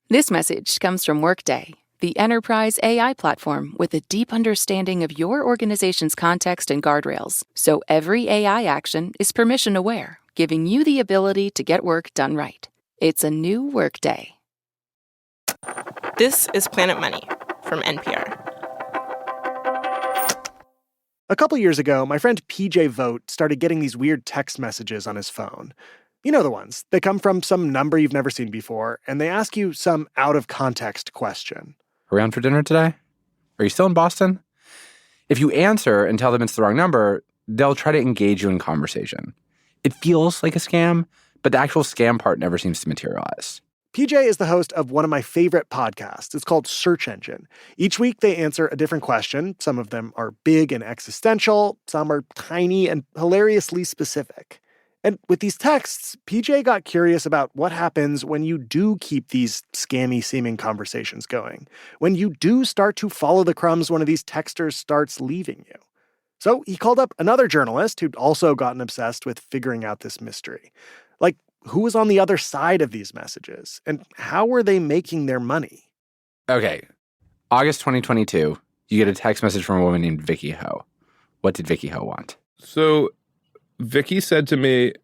This message comes from Workday, the enterprise AI platform with a deep understanding of your organization's context and guardrails, so every AI action is permission-aware, giving you the ability to get work done right. It's a new Workday. This is Planet Money from NPR. A couple years ago, my friend PJ Vogt started getting these weird text messages on his phone. You know the ones. They come from some number you've never seen before, and they ask you some out-of-context question. Around for dinner today? Are you still in Boston? If you answer and tell them it's the wrong number, they'll try to engage you in conversation. It feels like a scam, but the actual scam part never seems to materialize. PJ is the host of one of my favorite podcasts. It's called Search Engine. Each week, they answer a different question. Some of them are big and existential. Some are tiny and hilariously specific. And with these texts, PJ got curious about what happens when you do keep these scammy-seeming conversations going, when you do start to follow the crumbs one of these texters starts leaving you. So he called up another journalist who'd also gotten obsessed with figuring out this mystery. Like, who was on the other side of these messages? And how were they making their money? Okay, August 2022, you get a text message from a woman named Vicky Ho. What did Vicky Ho want? So Vicky said to me,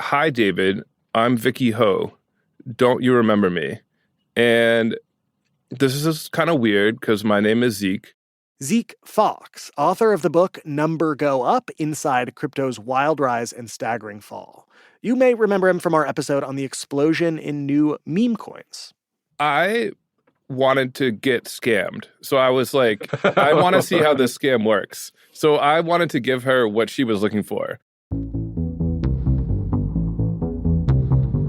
"Hi, David, I'm Vicky Ho. Don't you remember me?" And this is kind of weird because my name is Zeke. Zeke Faux, author of the book Number Go Up Inside Crypto's Wild Rise and Staggering Fall. You may remember him from our episode on the explosion in new meme coins. I wanted to get scammed. So I was like, I want to see how this scam works. So I wanted to give her what she was looking for.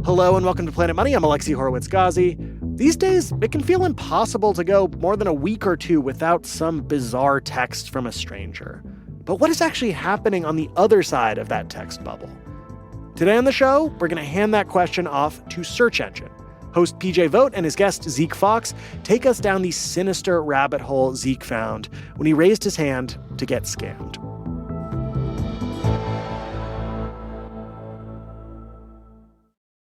Hello and welcome to Planet Money. I'm Alexi Horowitz-Ghazi. These days, it can feel impossible to go more than a week or two without some bizarre text from a stranger. But what is actually happening on the other side of that text bubble? Today on the show, we're going to hand that question off to Search Engine. Host PJ Vogt and his guest Zeke Faux take us down the sinister rabbit hole Zeke found when he raised his hand to get scammed.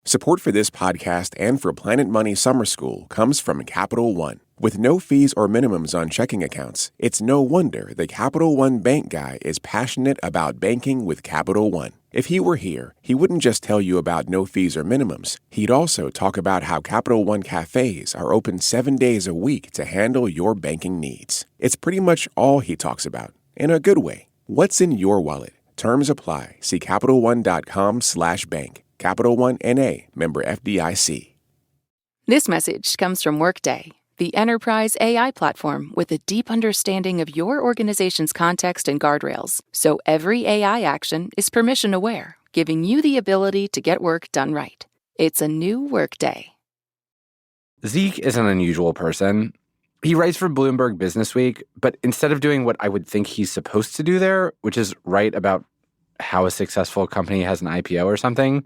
Support for this podcast and for Planet Money Summer School comes from Capital One. With no fees or minimums on checking accounts, it's no wonder the Capital One bank guy is passionate about banking with Capital One. If he were here, he wouldn't just tell you about no fees or minimums. He'd also talk about how Capital One cafes are open 7 days a week to handle your banking needs. It's pretty much all he talks about, in a good way. What's in your wallet? Terms apply. See CapitalOne.com/bank. Capital One N.A., member FDIC. This message comes from Workday, the enterprise AI platform with a deep understanding of your organization's context and guardrails, so every AI action is permission-aware, giving you the ability to get work done right. It's a new Workday. Zeke is an unusual person. He writes for Bloomberg Businessweek, but instead of doing what I would think he's supposed to do there, which is write about how a successful company has an IPO or something,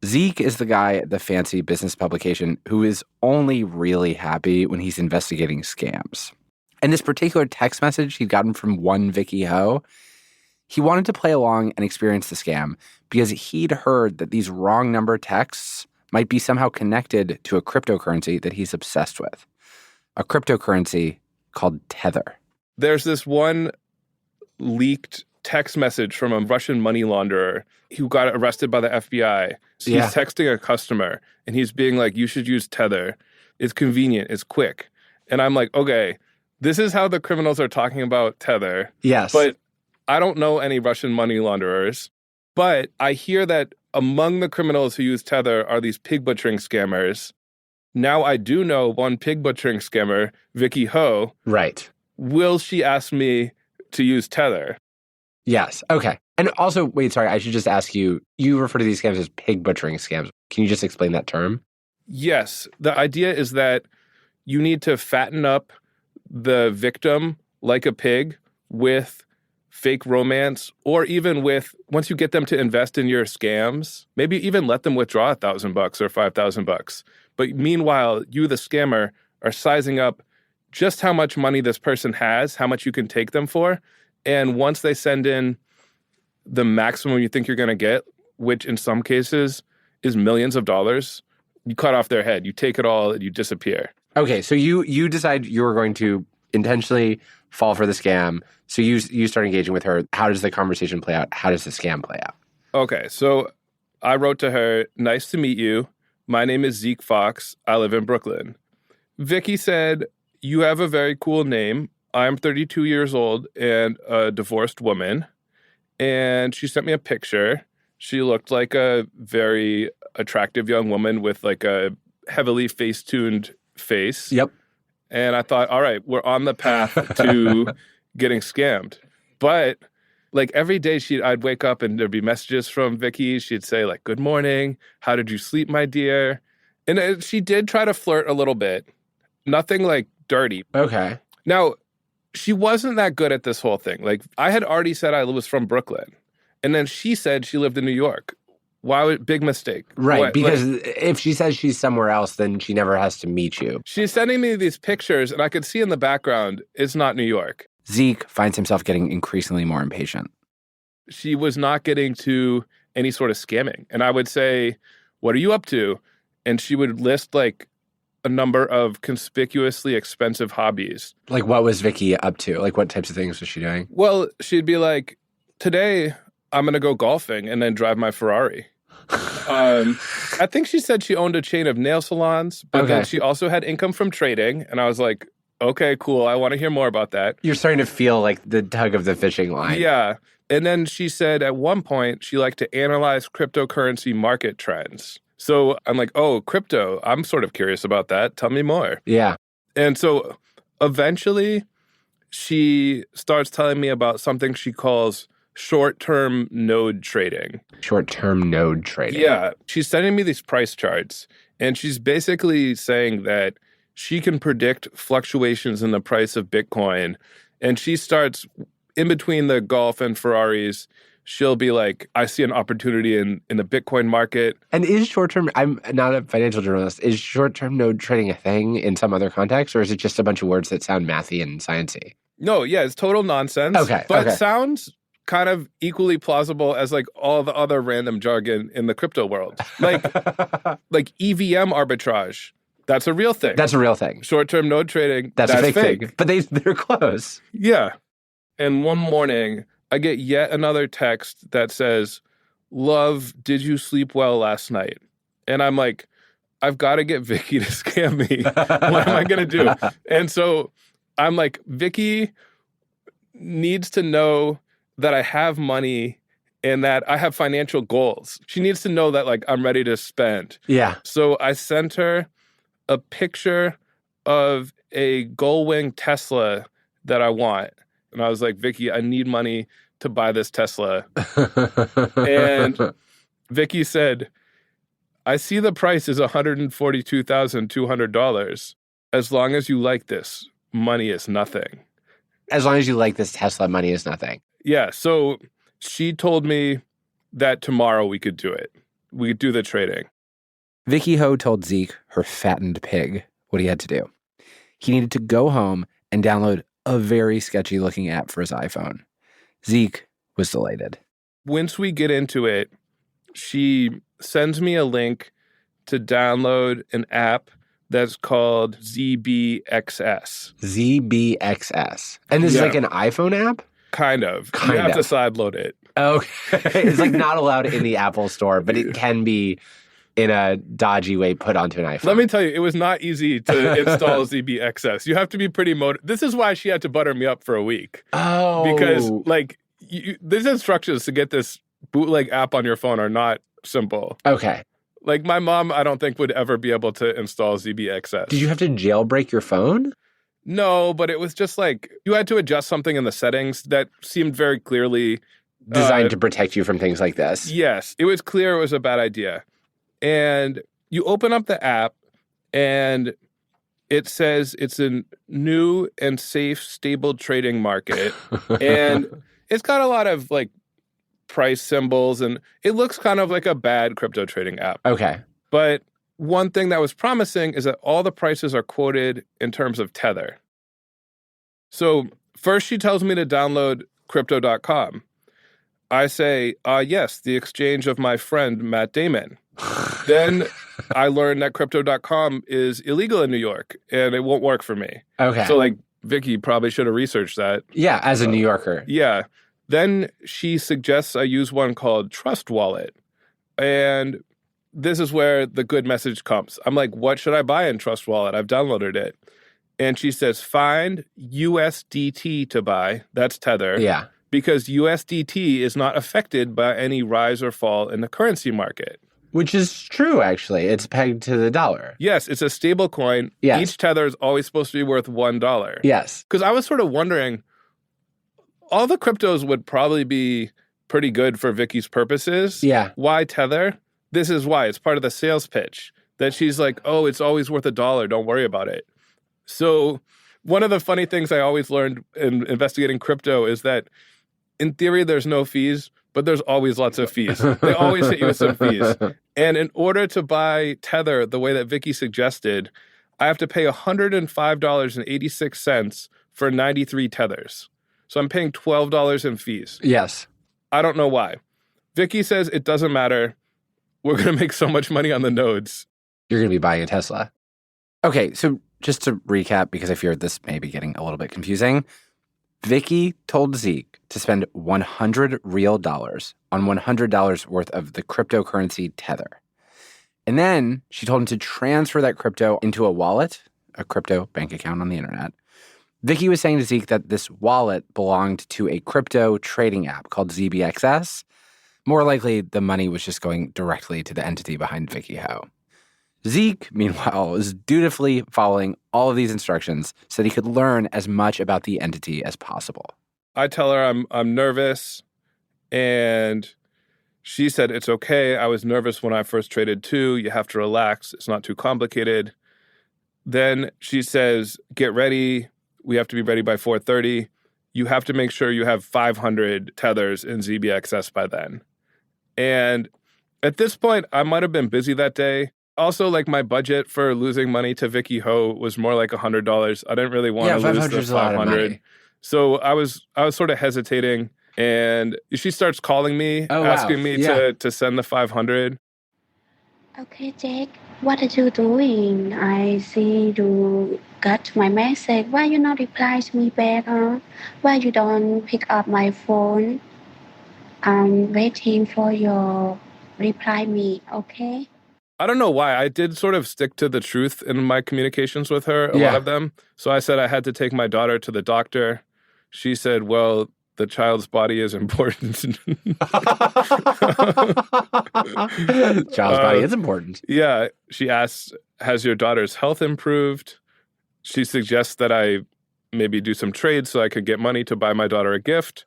Zeke is the guy at the fancy business publication who is only really happy when he's investigating scams. And this particular text message he'd gotten from one Vicky Ho, he wanted to play along and experience the scam because he'd heard that these wrong number texts might be somehow connected to a cryptocurrency that he's obsessed with. A cryptocurrency called Tether. There's this one leaked text message from a Russian money launderer who got arrested by the FBI. So he's texting a customer and he's being like, you should use Tether. It's convenient. It's quick. And I'm like, okay, this is how the criminals are talking about Tether. Yes. But I don't know any Russian money launderers. But I hear that among the criminals who use Tether are these pig butchering scammers. Now I do know one pig butchering scammer, Vicky Ho. Right. Will she ask me to use Tether? Yes. Okay. And also, wait, sorry, I should just ask you, you refer to these scams as pig butchering scams. Can you just explain that term? Yes. The idea is that you need to fatten up the victim like a pig with fake romance, or even with, once you get them to invest in your scams, maybe even let them withdraw $1,000 or $5,000. But meanwhile, you, the scammer, are sizing up just how much money this person has, how much you can take them for. And once they send in the maximum you think you're going to get, which in some cases is millions of dollars, you cut off their head. You take it all and you disappear. Okay, so you decide you were going to intentionally fall for the scam. So you start engaging with her. How does the conversation play out? How does the scam play out? Okay, so I wrote to her, "Nice to meet you. My name is Zeke Faux. I live in Brooklyn." Vicky said, "You have a very cool name. I'm 32 years old and a divorced woman." And she sent me a picture. She looked like a very attractive young woman with like a heavily face-tuned face. Yep. And I thought, all right, we're on the path to getting scammed. But like every day I'd wake up and there'd be messages from Vicky. She'd say like, "Good morning. How did you sleep, my dear?" And she did try to flirt a little bit. Nothing like dirty. Okay. Now, she wasn't that good at this whole thing. Like I had already said I was from Brooklyn. And then she said she lived in New York. Why would big mistake? Right, because if she says she's somewhere else, then she never has to meet you. She's sending me these pictures, and I could see in the background, it's not New York. Zeke finds himself getting increasingly more impatient. She was not getting to any sort of scamming. And I would say, "What are you up to?" And she would list like a number of conspicuously expensive hobbies. Like what was Vicky up to? Like what types of things was she doing? Well, she'd be like, "Today, I'm going to go golfing and then drive my Ferrari." I think she said she owned a chain of nail salons, but then she also had income from trading. And I was like, okay, cool. I want to hear more about that. You're starting to feel like the tug of the fishing line. Yeah. And then she said at one point she liked to analyze cryptocurrency market trends. So I'm like, oh, crypto. I'm sort of curious about that. Tell me more. Yeah. And so eventually she starts telling me about something she calls short-term node trading. Short-term node trading. Yeah. She's sending me these price charts, and she's basically saying that she can predict fluctuations in the price of Bitcoin. And she starts, in between the golf and Ferraris, she'll be like, "I see an opportunity in the Bitcoin market." And is short-term, I'm not a financial journalist, is short-term node trading a thing in some other context, or is it just a bunch of words that sound mathy and sciencey? No, yeah, it's total nonsense. Okay. But it sounds kind of equally plausible as like all the other random jargon in the crypto world. Like EVM arbitrage. That's a real thing. That's a real thing. Short-term node trading. That's a fake thing. But they're close. Yeah. And one morning, I get yet another text that says, "Love, did you sleep well last night?" And I'm like, I've got to get Vicky to scam me. What am I going to do? And so I'm like, Vicky needs to know that I have money and that I have financial goals. She needs to know that like I'm ready to spend. Yeah. So I sent her a picture of a Gullwing Tesla that I want. And I was like, "Vicky, I need money to buy this Tesla." And Vicky said, "I see the price is $142,200. As long as you like this, money is nothing." As long as you like this Tesla, money is nothing. Yeah, so she told me that tomorrow we could do it. We could do the trading. Vicky Ho told Zeke, her fattened pig, what he had to do. He needed to go home and download a very sketchy-looking app for his iPhone. Zeke was delighted. Once we get into it, she sends me a link to download an app that's called ZBXS. ZBXS. And this is like an iPhone app? Kind of. You have to sideload it. Okay. It's like not allowed in the Apple store, but it can be in a dodgy way put onto an iPhone. Let me tell you, it was not easy to install ZBXS. You have to be pretty motivated. This is why she had to butter me up for a week. Oh. Because like these instructions to get this bootleg app on your phone are not simple. Okay. Like my mom, I don't think would ever be able to install ZBXS. Did you have to jailbreak your phone? No, but it was just like you had to adjust something in the settings that seemed very clearly designed to protect you from things like this. Yes, it was clear it was a bad idea. And you open up the app and it says it's a new and safe, stable trading market. And it's got a lot of like price symbols and it looks kind of like a bad crypto trading app. Okay. But one thing that was promising is that all the prices are quoted in terms of Tether. So first she tells me to download crypto.com. I say, yes, the exchange of my friend Matt Damon. Then I learned that crypto.com is illegal in New York and it won't work for me. Okay. So like Vicky probably should have researched that. Yeah, as a New Yorker. Yeah. Then she suggests I use one called Trust Wallet. And this is where the good message comes. I'm like, what should I buy in Trust Wallet? I've downloaded it. And she says, find USDT to buy. That's Tether. Yeah. Because USDT is not affected by any rise or fall in the currency market. Which is true, actually. It's pegged to the dollar. Yes, it's a stable coin. Yes. Each Tether is always supposed to be worth $1. Yes. Because I was sort of wondering, all the cryptos would probably be pretty good for Vicky's purposes. Yeah. Why Tether? This is why. It's part of the sales pitch. That she's like, oh, it's always worth $1. Don't worry about it. So one of the funny things I always learned in investigating crypto is that in theory, there's no fees, but there's always lots of fees. They always hit you with some fees. And in order to buy Tether the way that Vicky suggested, I have to pay $105.86 for 93 Tethers. So I'm paying $12 in fees. Yes. I don't know why. Vicky says it doesn't matter. We're going to make so much money on the nodes. You're going to be buying a Tesla. Okay, so just to recap, because I fear this may be getting a little bit confusing, Vicky told Zeke to spend $100 real on $100 worth of the cryptocurrency Tether. And then she told him to transfer that crypto into a wallet, a crypto bank account on the internet. Vicky was saying to Zeke that this wallet belonged to a crypto trading app called ZBXS. More likely, the money was just going directly to the entity behind Vicky Ho. Zeke, meanwhile, was dutifully following all of these instructions so that he could learn as much about the entity as possible. I tell her I'm nervous, and she said, it's okay. I was nervous when I first traded too. You have to relax. It's not too complicated. Then she says, get ready. We have to be ready by 4:30. You have to make sure you have 500 tethers in ZBXS by then. And at this point, I might have been busy that day. Also, like my budget for losing money to Vicky Ho was more like $100. I didn't really want to lose the 500. So I was sort of hesitating, and she starts calling me, asking me to send the 500. Okay, Jake, what are you doing? I see you got my message. Why you not reply to me back? Why you don't pick up my phone? I'm waiting for your reply me, okay? I don't know why. I did sort of stick to the truth in my communications with her, a lot of them. So I said I had to take my daughter to the doctor. She said, well, the child's body is important. Child's body is important. Yeah. She asks, has your daughter's health improved? She suggests that I maybe do some trades so I could get money to buy my daughter a gift.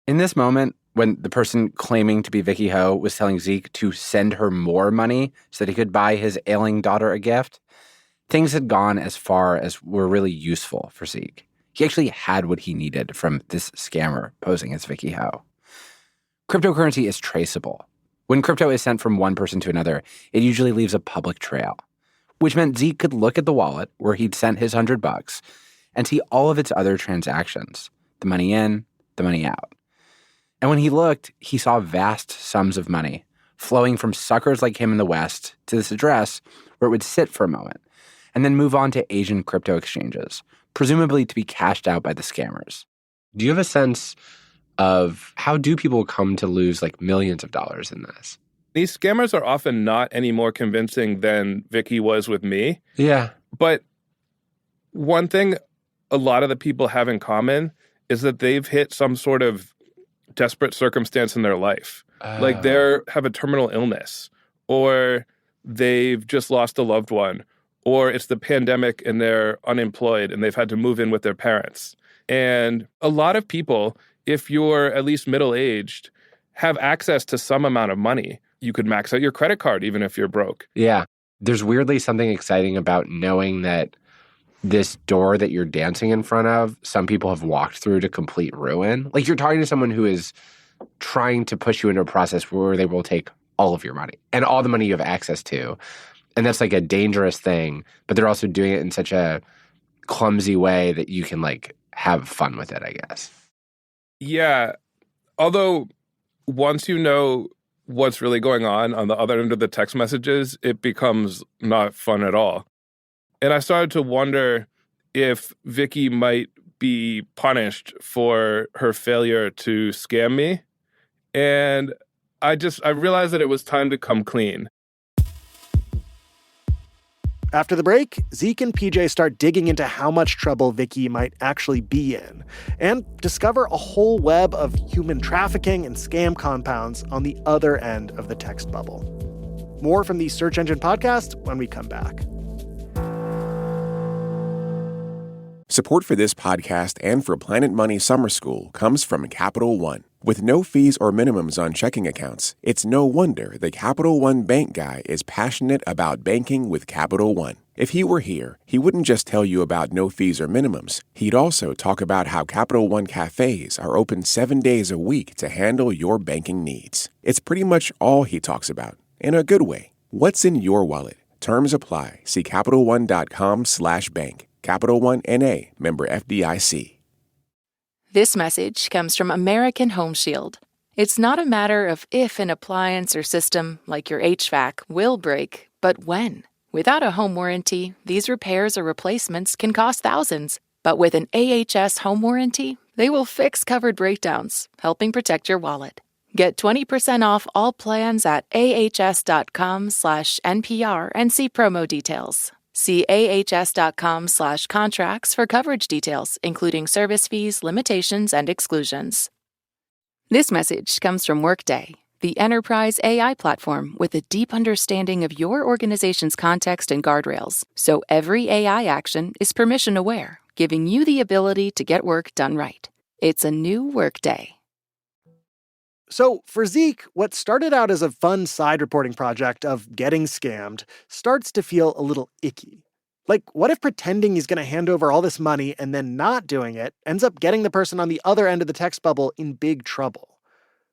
In this moment, when the person claiming to be Vicky Ho was telling Zeke to send her more money so that he could buy his ailing daughter a gift, things had gone as far as were really useful for Zeke. He actually had what he needed from this scammer posing as Vicky Ho. Cryptocurrency is traceable. When crypto is sent from one person to another, it usually leaves a public trail, which meant Zeke could look at the wallet where he'd sent his $100 and see all of its other transactions, the money in, the money out. And when he looked, he saw vast sums of money flowing from suckers like him in the West to this address where it would sit for a moment and then move on to Asian crypto exchanges, presumably to be cashed out by the scammers. Do you have a sense of how do people come to lose like millions of dollars in this? These scammers are often not any more convincing than Vicky was with me. Yeah. But one thing a lot of the people have in common is that they've hit some sort of desperate circumstance in their life. Like they have a terminal illness, or they've just lost a loved one, or it's the pandemic and they're unemployed and they've had to move in with their parents. And a lot of people, if you're at least middle-aged, have access to some amount of money. You could max out your credit card even if you're broke. Yeah. There's weirdly something exciting about knowing that this door that you're dancing in front of, some people have walked through to complete ruin. Like you're talking to someone who is trying to push you into a process where they will take all of your money and all the money you have access to. And that's like a dangerous thing, but they're also doing it in such a clumsy way that you can like have fun with it, I guess. Yeah. Although once you know what's really going on the other end of the text messages, it becomes not fun at all. And I started to wonder if Vicky might be punished for her failure to scam me. And I realized that it was time to come clean. After the break, Zeke and PJ start digging into how much trouble Vicky might actually be in and discover a whole web of human trafficking and scam compounds on the other end of the text bubble. More from the Search Engine Podcast when we come back. Support for this podcast and for Planet Money Summer School comes from Capital One. With no fees or minimums on checking accounts, it's no wonder the Capital One bank guy is passionate about banking with Capital One. If he were here, he wouldn't just tell you about no fees or minimums. He'd also talk about how Capital One cafes are open 7 days a week to handle your banking needs. It's pretty much all he talks about, in a good way. What's in your wallet? Terms apply. See CapitalOne.com/bank. Capital One N.A., member FDIC. This message comes from American Home Shield. It's not a matter of if an appliance or system, like your HVAC, will break, but when. Without a home warranty, these repairs or replacements can cost thousands. But with an AHS home warranty, they will fix covered breakdowns, helping protect your wallet. Get 20% off all plans at ahs.com/NPR and see promo details. See ahs.com/contracts for coverage details, including service fees, limitations, and exclusions. This message comes from Workday, the enterprise AI platform with a deep understanding of your organization's context and guardrails, so every AI action is permission-aware, giving you the ability to get work done right. It's a new Workday. So for Zeke, what started out as a fun side reporting project of getting scammed starts to feel a little icky. Like, what if pretending he's going to hand over all this money and then not doing it ends up getting the person on the other end of the text bubble in big trouble?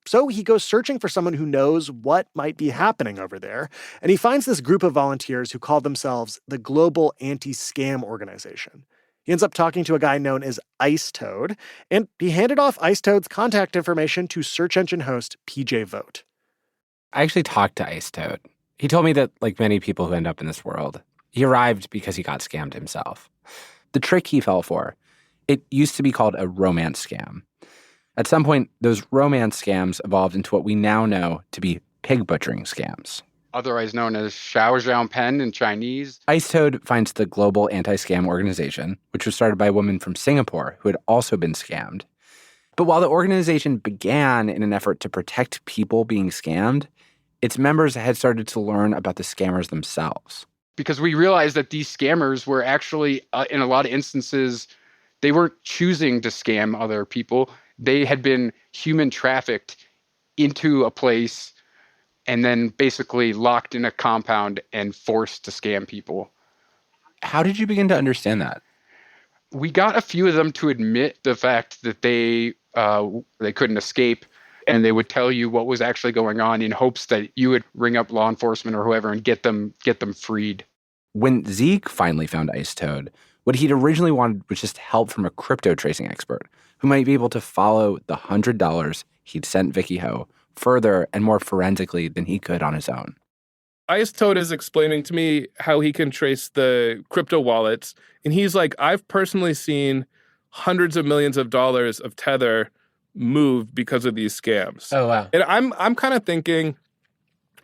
So he goes searching for someone who knows what might be happening over there, and he finds this group of volunteers who call themselves the Global Anti-Scam Organization. He ends up talking to a guy known as Ice Toad, and he handed off Ice Toad's contact information to search engine host PJ Vogt. I actually talked to Ice Toad. He told me that, like many people who end up in this world, he arrived because he got scammed himself. The trick he fell for, it used to be called a romance scam. At some point, those romance scams evolved into what we now know to be pig butchering scams. Otherwise known as Xiaozhoupen in Chinese. Ice Toad finds the Global Anti-Scam Organization, which was started by a woman from Singapore who had also been scammed. But while the organization began in an effort to protect people being scammed, its members had started to learn about the scammers themselves. Because we realized that these scammers were actually, in a lot of instances, they weren't choosing to scam other people. They had been human trafficked into a place and then basically locked in a compound and forced to scam people. How did you begin to understand that? We got a few of them to admit the fact that they couldn't escape, and they would tell you what was actually going on in hopes that you would ring up law enforcement or whoever and get them freed. When Zeke finally found Ice Toad, what he'd originally wanted was just help from a crypto tracing expert who might be able to follow the $100 he'd sent Vicky Ho further and more forensically than he could on his own. Ice Toad is explaining to me how he can trace the crypto wallets. And he's like, I've personally seen hundreds of millions of dollars of Tether moved because of these scams. Oh, wow. And I'm kind of thinking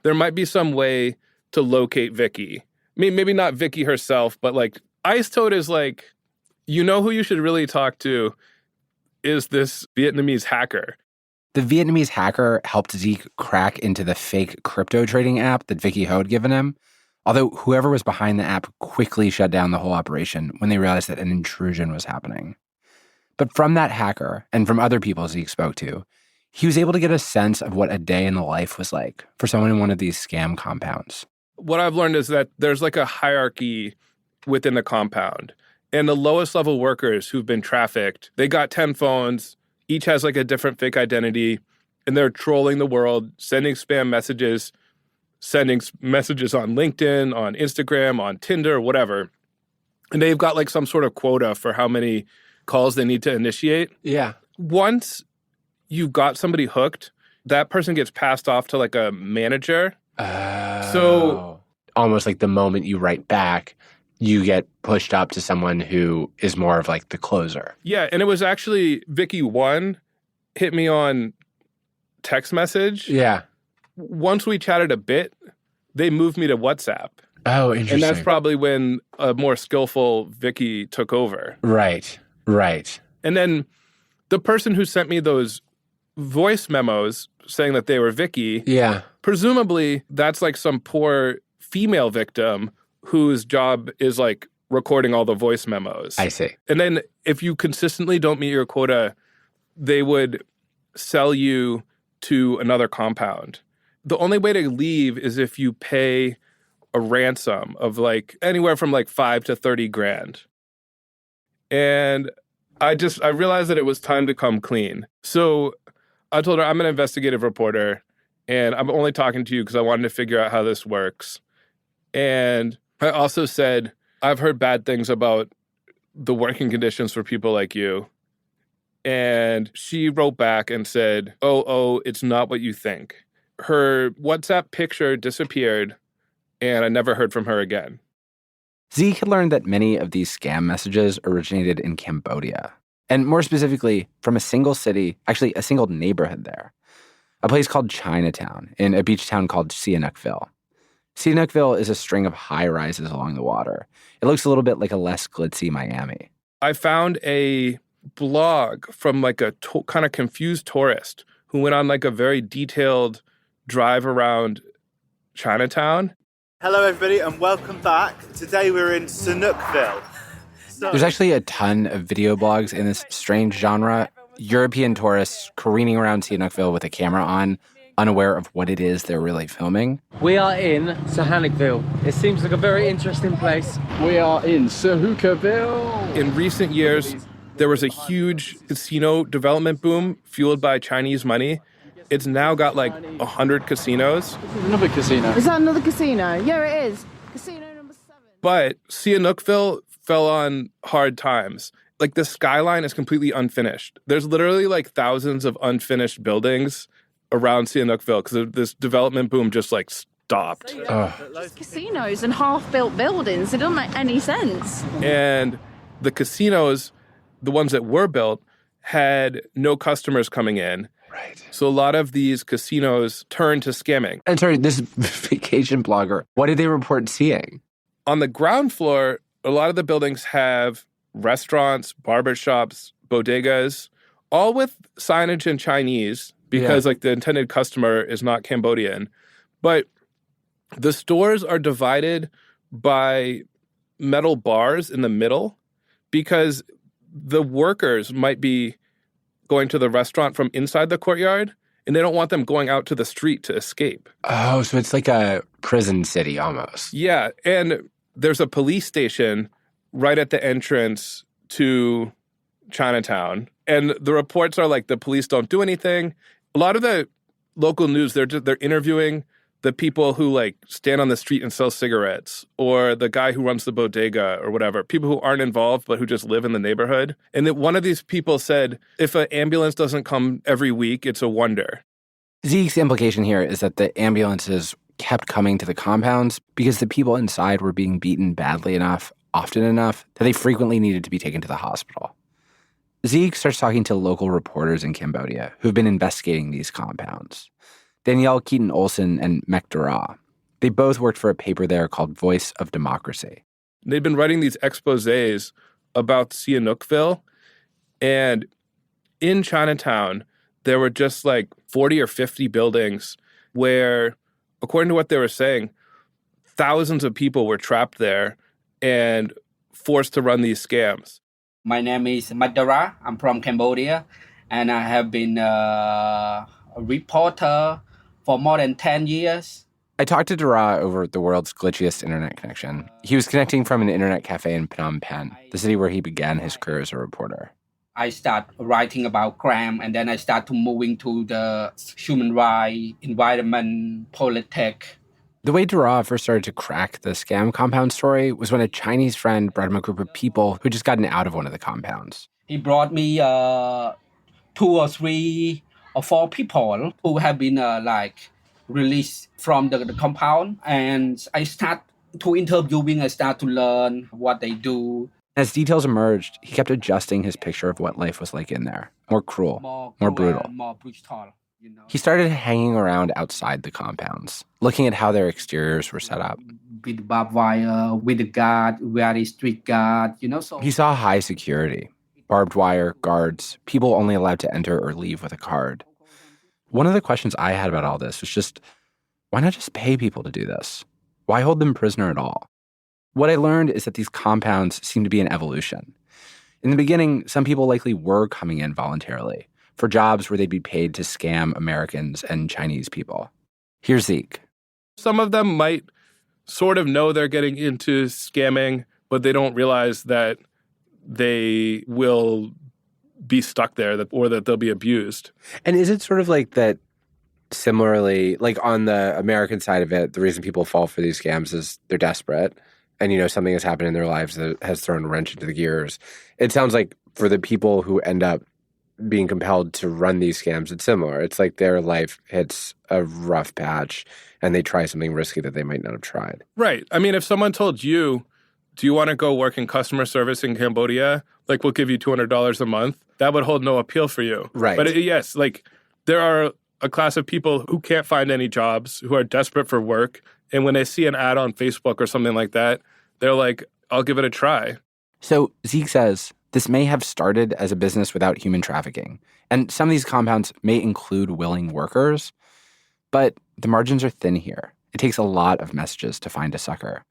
there might be some way to locate Vicky. I mean, maybe not Vicky herself, but like Ice Toad is like, you know who you should really talk to is this Vietnamese hacker. The Vietnamese hacker helped Zeke crack into the fake crypto trading app that Vicky Ho had given him, although whoever was behind the app quickly shut down the whole operation when they realized that an intrusion was happening. But from that hacker, and from other people Zeke spoke to, he was able to get a sense of what a day in the life was like for someone in one of these scam compounds. What I've learned is that there's like a hierarchy within the compound. And the lowest level workers who've been trafficked, they got 10 phones, each has like a different fake identity, and they're trolling the world, sending spam messages, sending messages on LinkedIn, on Instagram, on Tinder, whatever. And they've got like some sort of quota for how many calls they need to initiate. Yeah. Once you've got somebody hooked, that person gets passed off to like a manager. So almost like the moment you write back, you get pushed up to someone who is more of like the closer. Yeah, and it was actually Vicky One hit me on text message. Yeah. Once we chatted a bit, they moved me to WhatsApp. Oh, interesting. And that's probably when a more skillful Vicky took over. Right. And then the person who sent me those voice memos saying that they were Vicky, presumably that's like some poor female victim whose job is like recording all the voice memos. I see. And then if you consistently don't meet your quota, they would sell you to another compound. The only way to leave is if you pay a ransom of like anywhere from like 5 to 30 grand. And I realized that it was time to come clean. So I told her, I'm an investigative reporter and I'm only talking to you because I wanted to figure out how this works. And I also said, I've heard bad things about the working conditions for people like you. And she wrote back and said, oh, it's not what you think. Her WhatsApp picture disappeared and I never heard from her again. Zeke had learned that many of these scam messages originated in Cambodia. And more specifically, from a single city, actually a single neighborhood there. A place called Chinatown in a beach town called Sihanoukville. Sihanoukville is a string of high-rises along the water. It looks a little bit like a less glitzy Miami. I found a blog from like a kind of confused tourist who went on like a very detailed drive around Chinatown. Hello, everybody, and welcome back. Today we're in Sihanoukville. There's actually a ton of video blogs in this strange genre. European tourists careening around Sihanoukville with a camera on, unaware of what it is they're really filming. We are in Sihanoukville. It seems like a very interesting place. We are in Sihanoukville. In recent years, there was a huge casino development boom fueled by Chinese money. It's now got like 100 casinos. This is another casino. Is that another casino? Yeah, it is. Casino number 7. But Sihanoukville fell on hard times. Like the skyline is completely unfinished. There's literally like thousands of unfinished buildings around Sihanoukville because this development boom just like stopped. Casinos and half-built buildings. It doesn't make any sense. And the casinos, the ones that were built, had no customers coming in. Right. So a lot of these casinos turned to scamming. And sorry, this vacation blogger, what did they report seeing? On the ground floor, a lot of the buildings have restaurants, barbershops, bodegas, all with signage in Chinese because like the intended customer is not Cambodian. But the stores are divided by metal bars in the middle because the workers might be going to the restaurant from inside the courtyard, and they don't want them going out to the street to escape. Oh, so it's like a prison city almost. Yeah, and there's a police station right at the entrance to Chinatown. And the reports are like the police don't do anything. A lot of the local news, they're interviewing the people who like stand on the street and sell cigarettes, or the guy who runs the bodega or whatever, people who aren't involved but who just live in the neighborhood. And that one of these people said, if an ambulance doesn't come every week, it's a wonder. Zeke's implication here is that the ambulances kept coming to the compounds because the people inside were being beaten badly enough, often enough, that they frequently needed to be taken to the hospital. Zeke starts talking to local reporters in Cambodia who've been investigating these compounds. Danielle Keaton-Olsen and Mek Dara. They both worked for a paper there called Voice of Democracy. They've been writing these exposés about Sihanoukville, and in Chinatown, there were just like 40 or 50 buildings where, according to what they were saying, thousands of people were trapped there and forced to run these scams. My name is Mek Dara. I'm from Cambodia, and I have been a reporter for more than 10 years. I talked to Dara over the world's glitchiest internet connection. He was connecting from an internet cafe in Phnom Penh, the city where he began his career as a reporter. I start writing about crime, and then I start to moving to the human rights, environment, politics. The way Dara first started to crack the scam compound story was when a Chinese friend brought him a group of people who had just gotten out of one of the compounds. He brought me 2 or 3 4 people who have been released from the compound, and I start to interviewing. I start to learn what they do. As details emerged, he kept adjusting his picture of what life was like in there. More cruel, more brutal. More brutal. He started hanging around outside the compounds, looking at how their exteriors were set up. With barbed wire, with the guard, very strict guard, So He saw high security, barbed wire, guards, people only allowed to enter or leave with a card. One of the questions I had about all this was just, why not just pay people to do this? Why hold them prisoner at all? What I learned is that these compounds seem to be an evolution. In the beginning, some people likely were coming in voluntarily for jobs where they'd be paid to scam Americans and Chinese people. Here's Zeke. Some of them might sort of know they're getting into scamming, but they don't realize that they will be stuck there or that they'll be abused. And is it sort of like that similarly, like on the American side of it, the reason people fall for these scams is they're desperate and, something has happened in their lives that has thrown a wrench into the gears. It sounds like for the people who end up being compelled to run these scams, it's similar. It's like their life hits a rough patch and they try something risky that they might not have tried. Right. I mean, if someone told you, do you want to go work in customer service in Cambodia? Like, we'll give you $200 a month. That would hold no appeal for you. Right. But yes, like there are a class of people who can't find any jobs, who are desperate for work. And when they see an ad on Facebook or something like that, they're like, I'll give it a try. So Zeke says this may have started as a business without human trafficking. And some of these compounds may include willing workers. But the margins are thin here. It takes a lot of messages to find a sucker.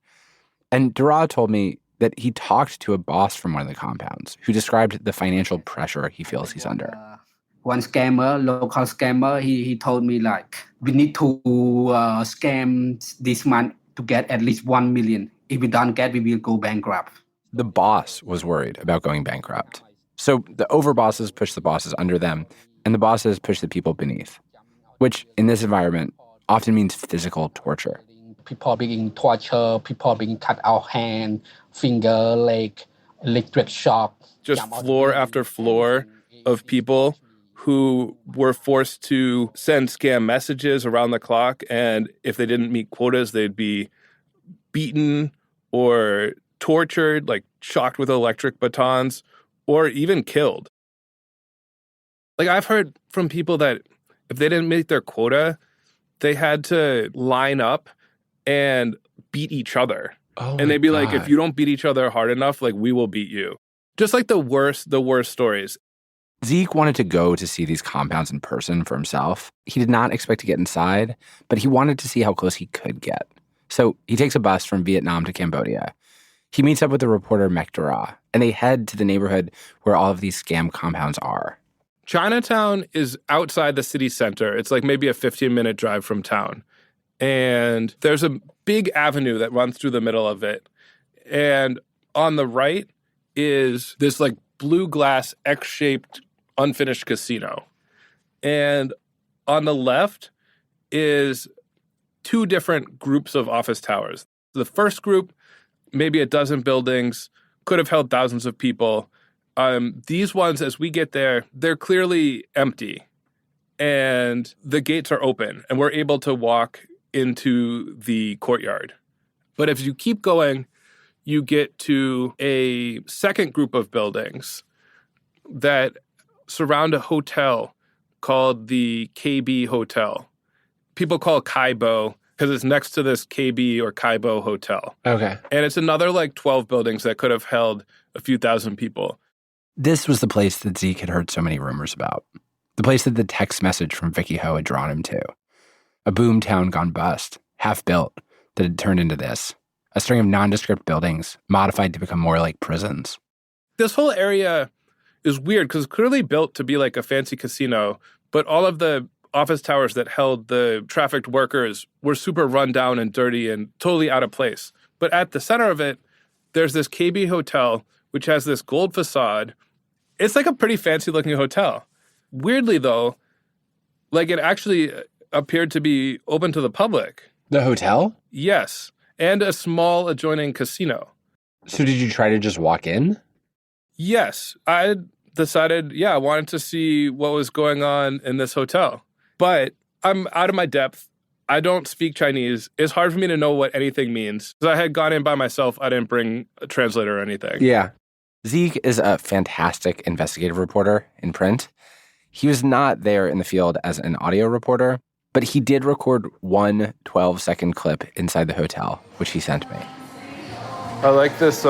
And Dara told me that he talked to a boss from one of the compounds who described the financial pressure he feels he's under. One scammer, local scammer, he told me we need to scam this month to get at least 1 million. If we don't get, we will go bankrupt. The boss was worried about going bankrupt. So the overbosses push the bosses under them, and the bosses push the people beneath, which in this environment often means physical torture. People being tortured, people being cut out hand, finger, leg, electric shock. Just floor after floor of people who were forced to send scam messages around the clock. And if they didn't meet quotas, they'd be beaten or tortured, like shocked with electric batons, or even killed. Like, I've heard from people that if they didn't meet their quota, they had to line up and beat each other. And they'd be like, if you don't beat each other hard enough, like, we will beat you. Just like the worst stories. Zeke wanted to go to see these compounds in person for himself. He did not expect to get inside, but he wanted to see how close he could get. So he takes a bus from Vietnam to Cambodia. He meets up with the reporter Mek Dara, and they head to the neighborhood where all of these scam compounds are. Chinatown is outside the city center. It's like maybe a 15-minute drive from town. And there's a big avenue that runs through the middle of it. And on the right is this like blue glass X-shaped unfinished casino. And on the left is two different groups of office towers. The first group, maybe a dozen buildings, could have held thousands of people. These ones, as we get there, they're clearly empty. And the gates are open, and we're able to walk into the courtyard. But if you keep going, you get to a second group of buildings that surround a hotel called the KB Hotel. People call it Kaibo because it's next to this KB or Kaibo Hotel. Okay. And it's another like 12 buildings that could have held a few thousand people. This was the place that Zeke had heard so many rumors about. The place that the text message from Vicky Ho had drawn him to. A boom town gone bust, half-built, that had turned into this. A string of nondescript buildings, modified to become more like prisons. This whole area is weird because it's clearly built to be like a fancy casino, but all of the office towers that held the trafficked workers were super run down and dirty and totally out of place. But at the center of it, there's this KB Hotel, which has this gold facade. It's like a pretty fancy-looking hotel. Weirdly, though, like it actually appeared to be open to the public. The hotel? Yes, and a small adjoining casino. So did you try to just walk in? Yes, I decided, I wanted to see what was going on in this hotel. But I'm out of my depth. I don't speak Chinese. It's hard for me to know what anything means. Because I had gone in by myself. I didn't bring a translator or anything. Yeah. Zeke is a fantastic investigative reporter in print. He was not there in the field as an audio reporter, but he did record one 12-second clip inside the hotel, which he sent me. I like this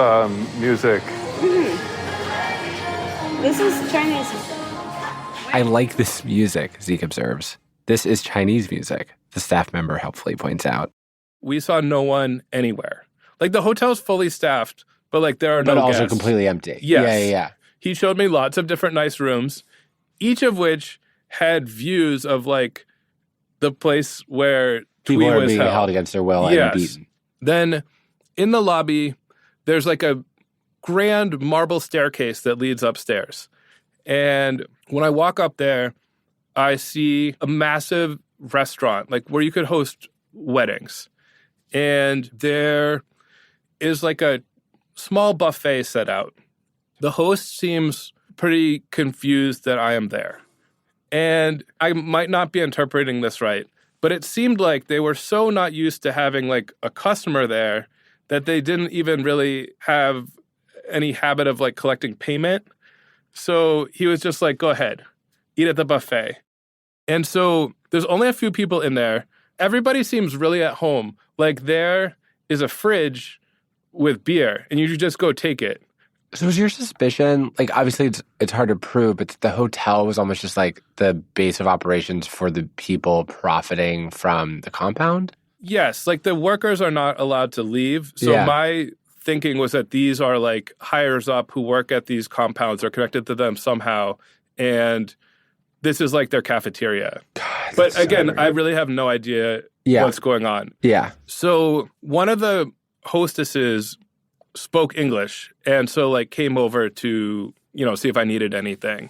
music. This is Chinese. I like this music, Zeke observes. This is Chinese music, the staff member helpfully points out. We saw no one anywhere. Like, the hotel's fully staffed, but, like, there are no guests. But also completely empty. Yes. Yeah. He showed me lots of different nice rooms, each of which had views of, like, the place where people Twee are was being held against their will and beaten. Then in the lobby, there's like a grand marble staircase that leads upstairs. And when I walk up there, I see a massive restaurant, like where you could host weddings. And there is like a small buffet set out. The host seems pretty confused that I am there. And I might not be interpreting this right, but it seemed like they were so not used to having like a customer there that they didn't even really have any habit of like collecting payment. So he was just like, go ahead, eat at the buffet. And so there's only a few people in there. Everybody seems really at home. Like there is a fridge with beer and you just go take it. So was your suspicion, like obviously it's hard to prove, but the hotel was almost just like the base of operations for the people profiting from the compound? Yes, like the workers are not allowed to leave. So my thinking was that these are like hires up who work at these compounds or connected to them somehow. And this is like their cafeteria. God, but again, I really have no idea what's going on. Yeah. So one of the hostesses spoke English and so like came over to, see if I needed anything.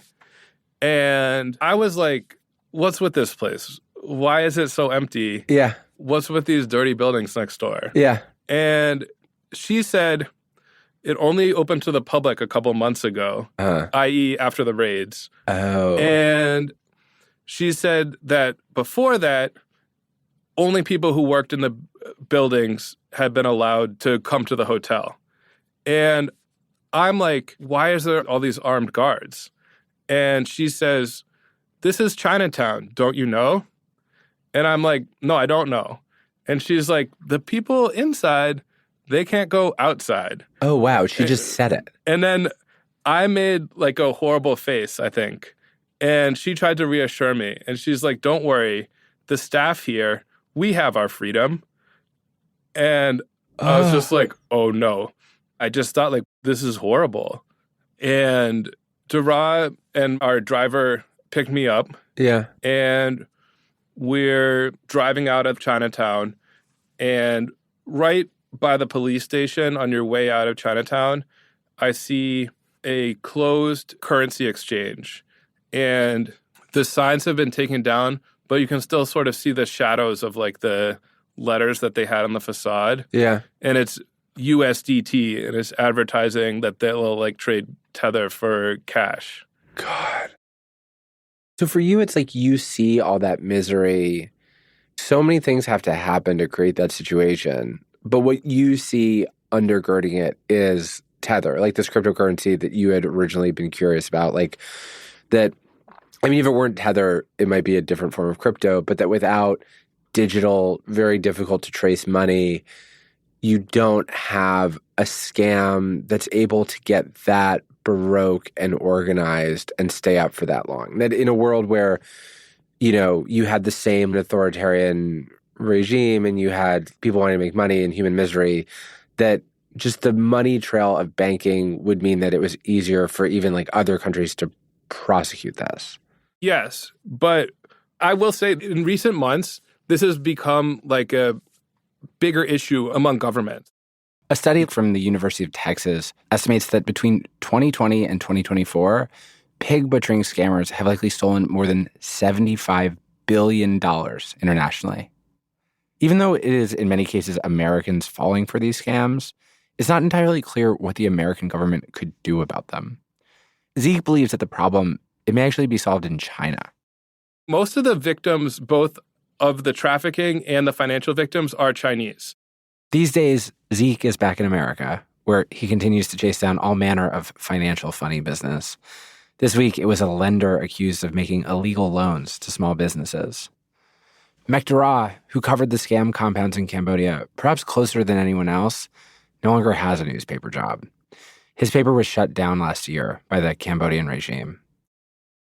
And I was like, what's with this place? Why is it so empty? Yeah. What's with these dirty buildings next door? Yeah. And she said it only opened to the public a couple months ago, i.e. after the raids. Oh. And she said that before that, only people who worked in the buildings had been allowed to come to the hotel. And I'm like, why is there all these armed guards? And she says, this is Chinatown, don't you know? And I'm like, no, I don't know. And she's like, the people inside, they can't go outside. Oh, wow. She just said it. And then I made like a horrible face, I think. And she tried to reassure me. And she's like, don't worry. The staff here, we have our freedom. And I was just like, oh, no. I just thought, like, this is horrible. And Dara and our driver picked me up. Yeah. And we're driving out of Chinatown. And right by the police station on your way out of Chinatown, I see a closed currency exchange. And the signs have been taken down, but you can still sort of see the shadows of, like, the letters that they had on the facade. Yeah. And it's USDT, and it's advertising that they'll like trade Tether for cash. God. So for you, it's like you see all that misery. So many things have to happen to create that situation. But what you see undergirding it is Tether, like this cryptocurrency that you had originally been curious about. Like that, I mean, if it weren't Tether, it might be a different form of crypto, but that without digital, very difficult to trace money, you don't have a scam that's able to get that baroque and organized and stay up for that long. That in a world where, you had the same authoritarian regime and you had people wanting to make money and human misery, that just the money trail of banking would mean that it was easier for even like other countries to prosecute this. Yes, but I will say in recent months, this has become like a bigger issue among governments. A study from the University of Texas estimates that between 2020 and 2024, pig butchering scammers have likely stolen more than $75 billion internationally. Even though it is in many cases Americans falling for these scams, it's not entirely clear what the American government could do about them. Zeke believes that the problem, it may actually be solved in China. Most of the victims, both of the trafficking and the financial victims, are Chinese. These days, Zeke is back in America, where he continues to chase down all manner of financial funny business. This week, it was a lender accused of making illegal loans to small businesses. Mekdara, who covered the scam compounds in Cambodia, perhaps closer than anyone else, no longer has a newspaper job. His paper was shut down last year by the Cambodian regime.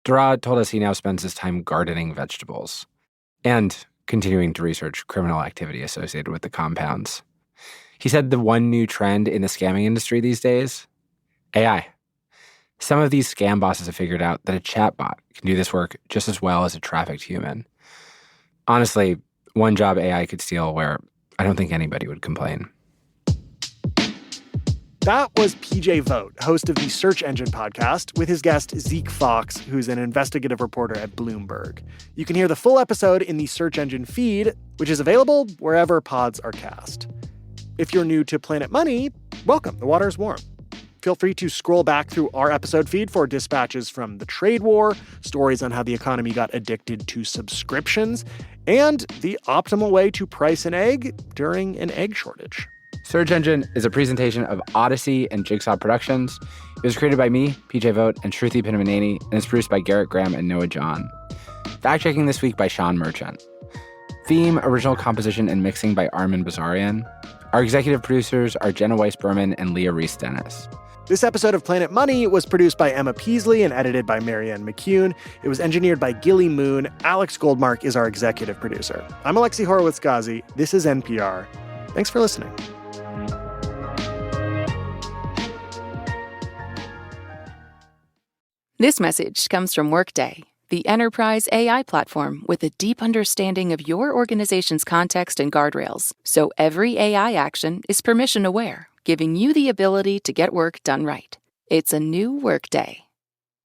Dara told us he now spends his time gardening vegetables and continuing to research criminal activity associated with the compounds. He said the one new trend in the scamming industry these days? AI. Some of these scam bosses have figured out that a chatbot can do this work just as well as a trafficked human. Honestly, one job AI could steal where I don't think anybody would complain. That was PJ Vogt, host of the Search Engine podcast, with his guest Zeke Faux, who's an investigative reporter at Bloomberg. You can hear the full episode in the Search Engine feed, which is available wherever pods are cast. If you're new to Planet Money, welcome. The water's warm. Feel free to scroll back through our episode feed for dispatches from the trade war, stories on how the economy got addicted to subscriptions, and the optimal way to price an egg during an egg shortage. Search Engine is a presentation of Odyssey and Jigsaw Productions. It was created by me, PJ Vogt, and Shruti Pinamaneni, and it's produced by Garrett Graham and Noah John. Fact-checking this week by Sean Merchant. Theme, original composition, and mixing by Armin Bazarian. Our executive producers are Jenna Weiss-Berman and Leah Reese-Dennis. This episode of Planet Money was produced by Emma Peasley and edited by Marianne McCune. It was engineered by Gilly Moon. Alex Goldmark is our executive producer. I'm Alexi Horowitz-Ghazi. This is NPR. Thanks for listening. This message comes from Workday, the enterprise AI platform with a deep understanding of your organization's context and guardrails, so every AI action is permission-aware, giving you the ability to get work done right. It's a new Workday.